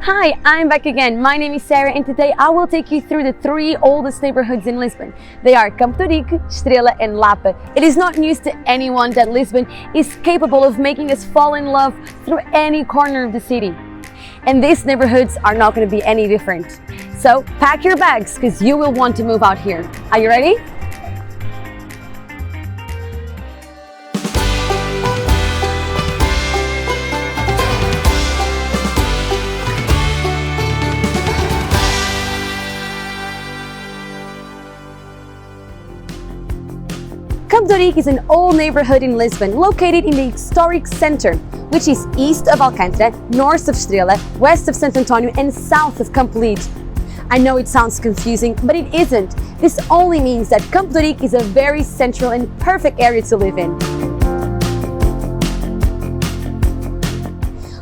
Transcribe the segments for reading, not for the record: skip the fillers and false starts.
Hi, I'm back again. My name is Sarah and today I will take you through the three oldest neighborhoods in Lisbon. They are Campo, Estrela and Lapa. It is not news to anyone that Lisbon is capable of making us fall in love through any corner of the city. And these neighborhoods are not going to be any different. So pack your bags because you will want to move out here. Are you ready? Campo is an old neighborhood in Lisbon, located in the historic center, which is east of Alcântara, north of Estrela, west of Santo Antonio, and south of Campo. I know it sounds confusing, but it isn't. This only means that Campo is a very central and perfect area to live in.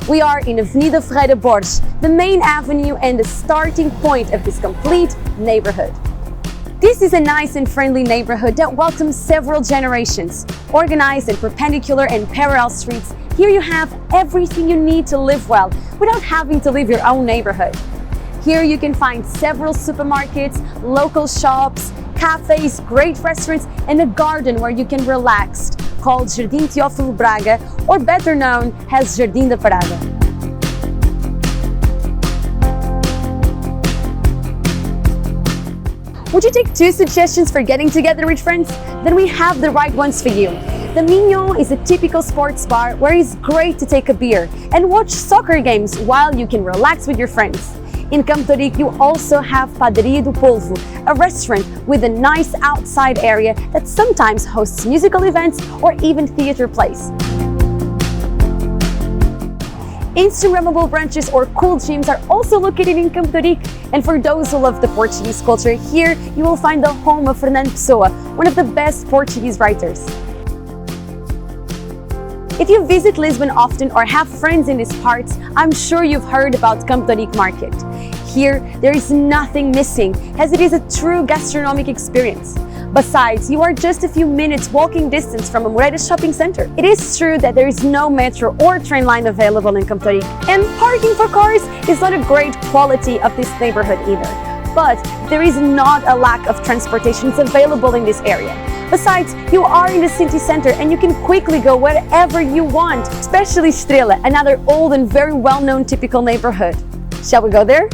We are in Avenida Ferreira Borges, the main avenue and the starting point of this complete neighborhood. This is a nice and friendly neighborhood that welcomes several generations. Organized and perpendicular and parallel streets, here you have everything you need to live well without having to leave your own neighborhood. Here you can find several supermarkets, local shops, cafes, great restaurants, and a garden where you can relax, called Jardim Teófilo Braga, or better known as Jardim da Parada. Would you take 2 suggestions for getting together with friends? Then we have the right ones for you. The Mignon is a typical sports bar where it's great to take a beer and watch soccer games while you can relax with your friends. In Campo you also have Padaria do Polvo, a restaurant with a nice outside area that sometimes hosts musical events or even theater plays. Instagrammable branches or cool gyms are also located in Campo, and for those who love the Portuguese culture, here you will find the home of Fernando Pessoa, one of the best Portuguese writers. If you visit Lisbon often or have friends in these parts, I'm sure you've heard about Campo Market. Here, there is nothing missing, as it is a true gastronomic experience. Besides, you are just a few minutes walking distance from Moreira shopping center. It is true that there is no metro or train line available in Campo, and parking for cars is not a great quality of this neighborhood either. But there is not a lack of transportation available in this area. Besides, you are in the city center and you can quickly go wherever you want, especially Estrela, another old and very well-known typical neighborhood. Shall we go there?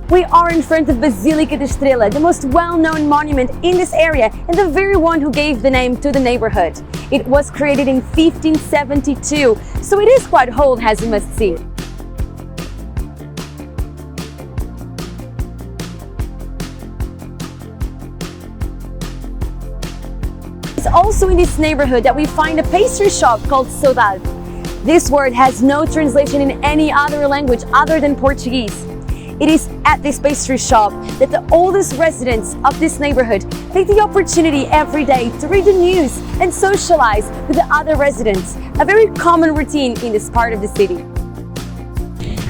We are in front of Basílica de Estrela, the most well-known monument in this area and the very one who gave the name to the neighborhood. It was created in 1572, so it is quite old, as you must see. It's also in this neighborhood that we find a pastry shop called Saudade. This word has no translation in any other language other than Portuguese. It is at this pastry shop that the oldest residents of this neighborhood take the opportunity every day to read the news and socialize with the other residents, a very common routine in this part of the city.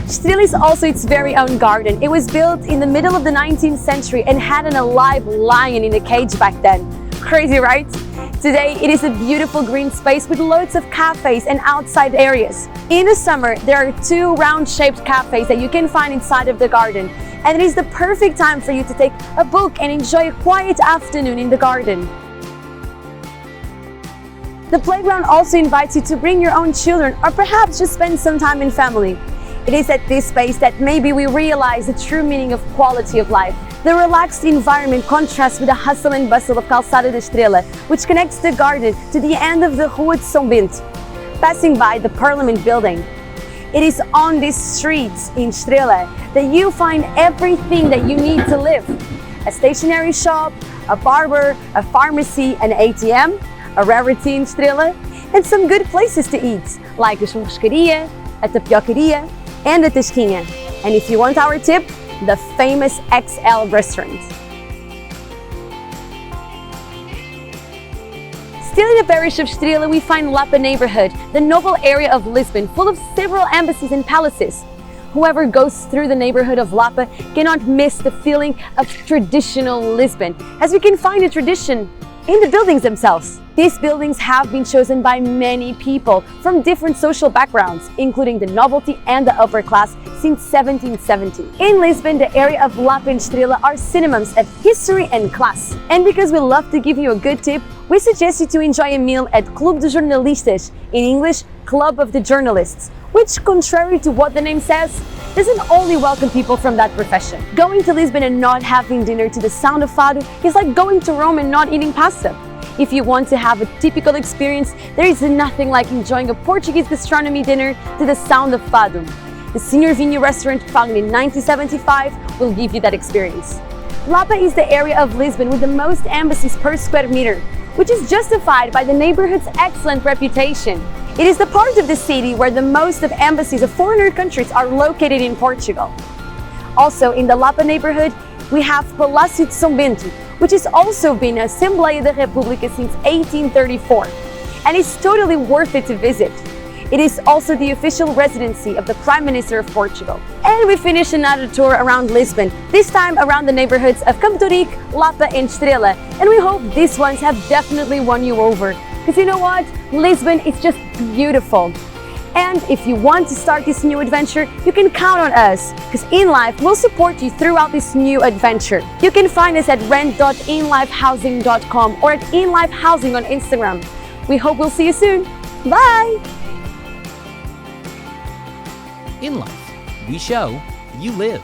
Estrela is also its very own garden. It was built in the middle of the 19th century and had an alive lion in a cage back then. Crazy, right? Today, it is a beautiful green space with loads of cafes and outside areas. In the summer, there are 2 round-shaped cafes that you can find inside of the garden, and it is the perfect time for you to take a book and enjoy a quiet afternoon in the garden. The playground also invites you to bring your own children or perhaps just spend some time in family. It is at this space that maybe we realize the true meaning of quality of life. The relaxed environment contrasts with the hustle and bustle of Calçada da Estrela, which connects the garden to the end of the Rua de São Bento, passing by the Parliament building. It is on these streets in Estrela that you find everything that you need to live. A stationery shop, a barber, a pharmacy, an ATM, a rarity in Estrela, and some good places to eat, like a churrascaria, a tapiocaria, and a tasquinha. And if you want our tip, the famous XL restaurant. Still in the parish of Estrela, we find Lapa neighborhood, the noble area of Lisbon, full of several embassies and palaces. Whoever goes through the neighborhood of Lapa cannot miss the feeling of traditional Lisbon, as we can find a tradition in the buildings themselves. These buildings have been chosen by many people from different social backgrounds, including the nobility and the upper class since 1770. In Lisbon, the area of Lapa and Estrela are synonyms of history and class. And because we love to give you a good tip, we suggest you to enjoy a meal at Clube de Jornalistas, in English, Club of the Journalists, which, contrary to what the name says, doesn't only welcome people from that profession. Going to Lisbon and not having dinner to the sound of fado is like going to Rome and not eating pasta. If you want to have a typical experience, there is nothing like enjoying a Portuguese gastronomy dinner to the sound of fado. The Senhor Vinho restaurant, founded in 1975, will give you that experience. Lapa is the area of Lisbon with the most embassies per square meter, which is justified by the neighborhood's excellent reputation. It is the part of the city where the most of embassies of foreigner countries are located in Portugal. Also, in the Lapa neighborhood, we have Palácio de São Bento, which has also been Assembleia da República since 1834, and is totally worth it to visit. It is also the official residency of the Prime Minister of Portugal. And we finish another tour around Lisbon, this time around the neighborhoods of Campo, Lapa and Estrela, and we hope these ones have definitely won you over. Because you know what? Lisbon is just beautiful. And if you want to start this new adventure, you can count on us, because InLife will support you throughout this new adventure. You can find us at rent.inlifehousing.com or at InLifeHousing on Instagram. We hope we'll see you soon. Bye! In life, we show, you live.